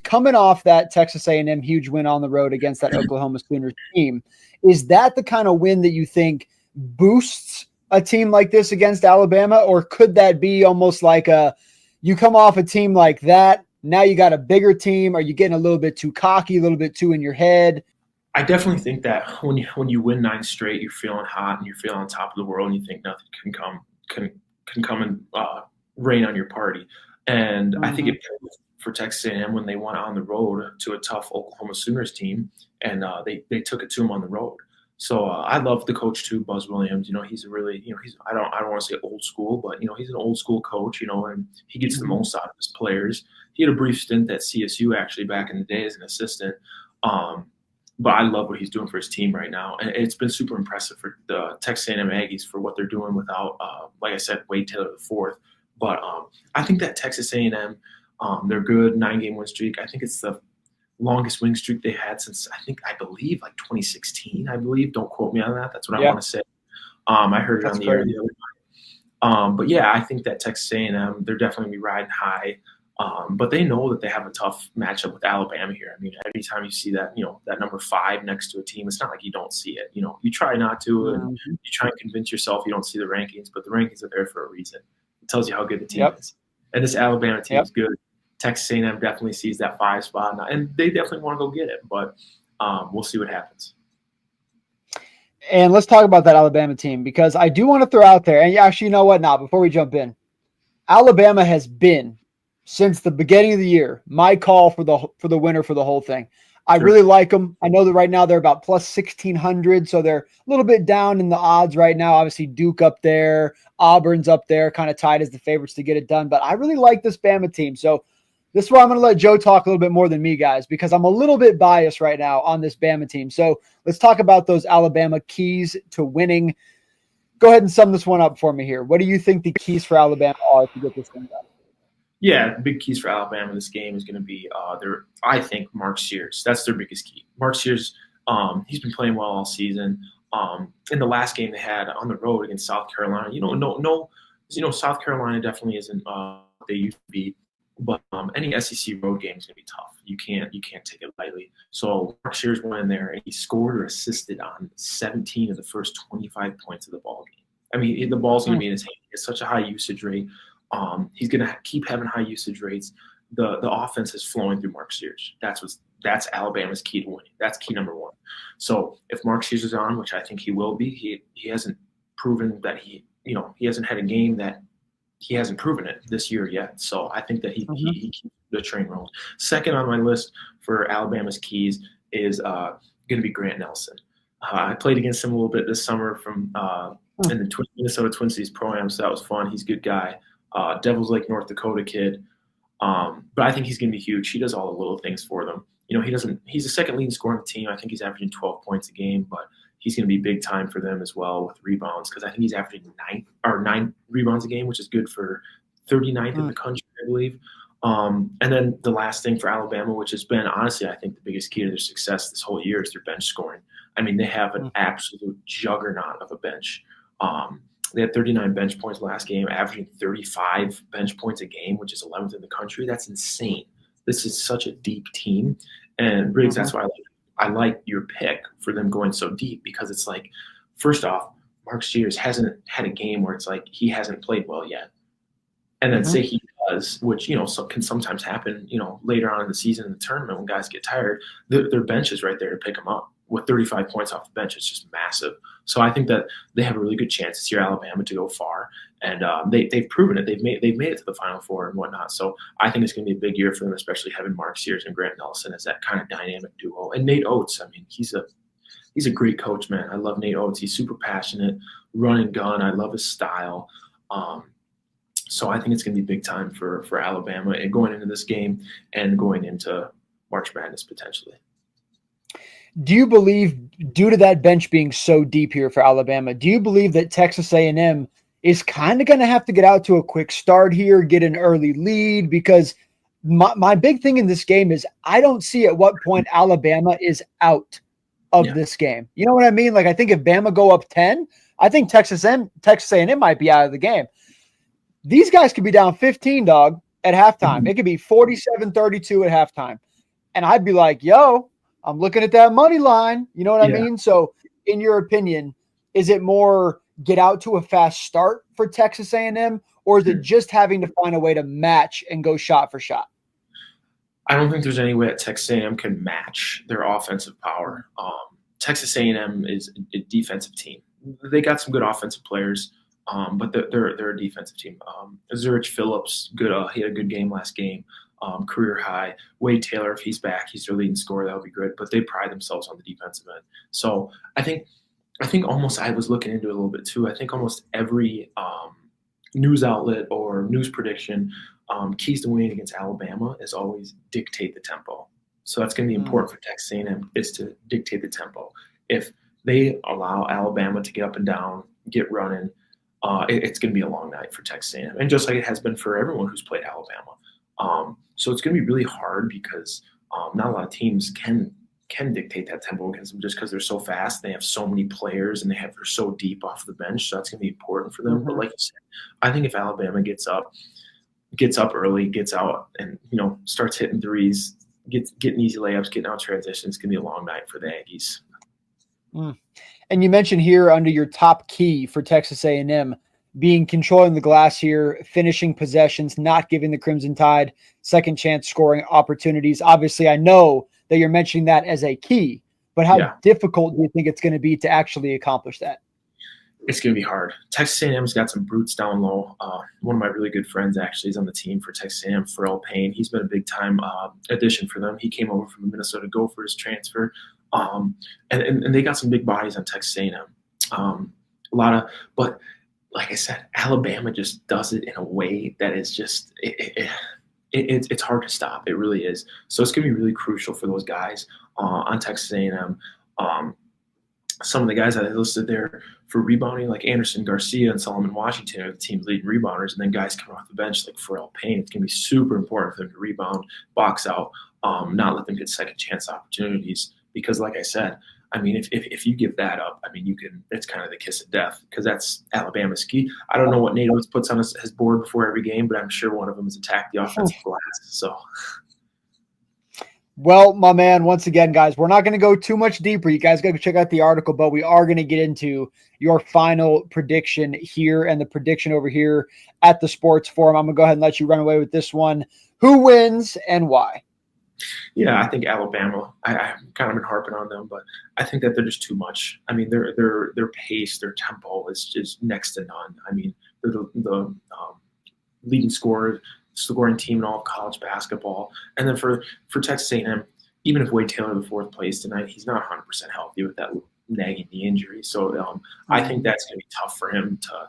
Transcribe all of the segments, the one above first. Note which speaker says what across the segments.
Speaker 1: coming off that Texas A&M huge win on the road against that Oklahoma Sooners team. Is that the kind of win that you think boosts a team like this against Alabama, or could that be almost like you come off a team like that, now you got a bigger team? Are you getting a little bit too cocky, a little bit too in your head?
Speaker 2: I definitely think that when you win 9 straight, you're feeling hot and you're feeling on top of the world, and you think nothing can come and rain on your party. And I think it for Texas A&M when they went on the road to a tough Oklahoma Sooners team, and they took it to them on the road. So I love the coach too, Buzz Williams. He's a really, he's I don't want to say old school, but he's an old school coach. And he gets the most out of his players. He had a brief stint at CSU actually back in the day as an assistant. But I love what he's doing for his team right now, and it's been super impressive for the Texas A&M Aggies for what they're doing without, like I said, Wade Taylor IV. But I think that Texas A&M, they're good 9-game win streak. I think it's the longest win streak they had since I believe like 2016. I believe. Don't quote me on that. That's what I want to say. I heard it on the air the other night. But yeah, I think that Texas A&M, they're definitely gonna be riding high. But they know that they have a tough matchup with Alabama here. I mean, every time you see that, that number 5 next to a team, it's not like you don't see it. You try not to, and you try and convince yourself you don't see the rankings, but the rankings are there for a reason. It tells you how good the team is. And this Alabama team is good. Texas A&M definitely sees that 5 spot, and they definitely want to go get it. But we'll see what happens.
Speaker 1: And let's talk about that Alabama team, because I do want to throw out there, and actually, you know what? Now, before we jump in, Alabama has been, since the beginning of the year, my call for the winner for the whole thing. I really like them. I know that right now they're about plus 1,600, so they're a little bit down in the odds right now. Obviously, Duke up there, Auburn's up there, kind of tied as the favorites to get it done. But I really like this Bama team. So this is why I'm going to let Joe talk a little bit more than me, guys, because I'm a little bit biased right now on this Bama team. So let's talk about those Alabama keys to winning. Go ahead and sum this one up for me here. What do you think the keys for Alabama are to get this thing done?
Speaker 2: Yeah, the big keys for Alabama in this game is going to be I think Mark Sears. That's their biggest key. Mark Sears, he's been playing well all season. In the last game they had on the road against South Carolina, South Carolina definitely isn't they used to be, but any SEC road game is going to be tough. You can't take it lightly. So Mark Sears went in there and he scored or assisted on 17 of the first 25 points of the ball game. I mean, the ball's going to be in his hand. It's such a high usage rate. He's going to keep having high usage rates. The offense is flowing through Mark Sears. That's Alabama's key to winning. That's key number 1. So if Mark Sears is on, which I think he will be, he hasn't proven that he hasn't had a game that he hasn't proven it this year yet. So I think that he keeps the train rolling. Second on my list for Alabama's keys is going to be Grant Nelson. I played against him a little bit this summer from in the Minnesota Twin Cities Pro-Am, so that was fun. He's a good guy. Devils Lake, North Dakota kid. But I think he's going to be huge. He does all the little things for them. He's the second leading scorer on the team. I think he's averaging 12 points a game, but he's going to be big time for them as well with rebounds, because I think he's averaging 9 rebounds a game, which is good for 39th in the country, I believe. And then the last thing for Alabama, which has been honestly, I think the biggest key to their success this whole year, is their bench scoring. I mean, they have an absolute juggernaut of a bench. They had 39 bench points last game, averaging 35 bench points a game, which is 11th in the country. That's insane. This is such a deep team. And Briggs, that's why I like your pick for them going so deep, because it's like, first off, Mark Sears hasn't had a game where it's like he hasn't played well yet. And then say he does, which, can sometimes happen, later on in the season in the tournament when guys get tired, their bench is right there to pick them up. With 35 points off the bench, it's just massive. So I think that they have a really good chance this year, Alabama, to go far, and they've proven it. They've made it to the Final Four and whatnot. So I think it's going to be a big year for them, especially having Mark Sears and Grant Nelson as that kind of dynamic duo. And Nate Oates, I mean, he's a great coach, man. I love Nate Oates. He's super passionate, run and gun. I love his style. So I think it's going to be big time for Alabama and going into this game and going into March Madness potentially.
Speaker 1: Do you believe, due to that bench being so deep here for Alabama, do you believe that Texas A&M is kind of going to have to get out to a quick start here, get an early lead? Because my big thing in this game is I don't see at what point Alabama is out of this game. You know what I mean? Like, I think if Bama go up 10, I think Texas A&M might be out of the game. These guys could be down 15, dog, at halftime. It could be 47-32 at halftime. and I'd be like, yo, I'm looking at that money line. You know what I
Speaker 2: Yeah.
Speaker 1: mean? So in your opinion, is it more get out to a fast start for Texas A&M, or is it just having to find a way to match and go shot for shot?
Speaker 2: I don't think there's any way that Texas A&M can match their offensive power. Texas A&M is a defensive team. They got some good offensive players, but they're a defensive team. Zurich Phillips, good. He had a good game last game, career high. Wade Taylor, if he's back, he's their leading scorer. That would be good. But they pride themselves on the defensive end. So I think almost I was looking into it a little bit too. I think almost every news outlet or news prediction, keys to winning against Alabama is always dictate the tempo. So that's going to be important for Texas A&M is to dictate the tempo. If they allow Alabama to get up and down, get running, it's going to be a long night for Texas A&M, and just like it has been for everyone who's played Alabama. So it's going to be really hard because not a lot of teams can dictate that tempo against them just because they're so fast. They have so many players and they're so deep off the bench. So that's going to be important for them. But like you said, I think if Alabama gets up early, gets out, and starts hitting threes, getting easy layups, getting out transitions, it's going to be a long night for the Aggies.
Speaker 1: And you mentioned here under your top key for Texas A&M being controlling the glass here, finishing possessions, not giving the Crimson Tide second chance scoring opportunities. Obviously, I know that you're mentioning that as a key, but how difficult do you think it's going to be to actually accomplish that?
Speaker 2: It's going to be hard. Texas A&M's got some brutes down low. One of my really good friends actually is on the team for Texas A&M, Pharrell Payne. He's been a big-time addition for them. He came over from the Minnesota Gophers transfer. And they got some big bodies on Texas A&M. But like I said, Alabama just does it in a way that is just it's hard to stop. It really is. So it's going to be really crucial for those guys on Texas A&M. Some of the guys that I listed there for rebounding, like Anderson Garcia and Solomon Washington, are the team's leading rebounders, and then guys coming off the bench like Pharrell Payne. It's going to be super important for them to rebound, box out, not let them get second chance opportunities. Because, like I said, I mean, if you give that up, I mean, it's kind of the kiss of death because that's Alabama's key. I don't know what Nate always puts on his board before every game, but I'm sure one of them is attack the offensive glass. So.
Speaker 1: Well, my man, once again, guys, we're not going to go too much deeper. You guys got to check out the article, but we are going to get into your final prediction here and the prediction over here at the Sports Forum. I'm going to go ahead and let you run away with this one. Who wins and why?
Speaker 2: Yeah, I think Alabama. I've kind of been harping on them, but I think that they're just too much. I mean, their pace, their tempo is just next to none. I mean, they're the leading scoring team in all of college basketball. And then for Texas A&M, even if Wade Taylor the fourth place tonight, he's not 100% healthy with that nagging knee injury. So I think that's going to be tough for him to.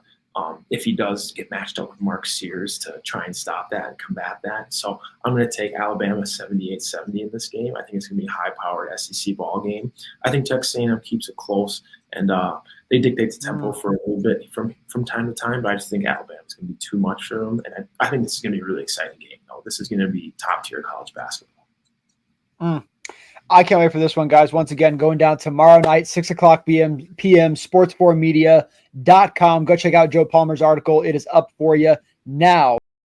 Speaker 2: If he does get matched up with Mark Sears to try and stop that and combat that. So I'm going to take Alabama 78-70 in this game. I think it's going to be a high-powered SEC ball game. I think Texas A&M keeps it close, and they dictate the tempo for a little bit from time to time, but I just think Alabama's going to be too much for them, and I think this is going to be a really exciting game. This is going to be top-tier college basketball.
Speaker 1: I can't wait for this one, guys. Once again, going down tomorrow night, 6 o'clock p.m., sports4media.com. Go check out Joe Palmer's article. It is up for you now.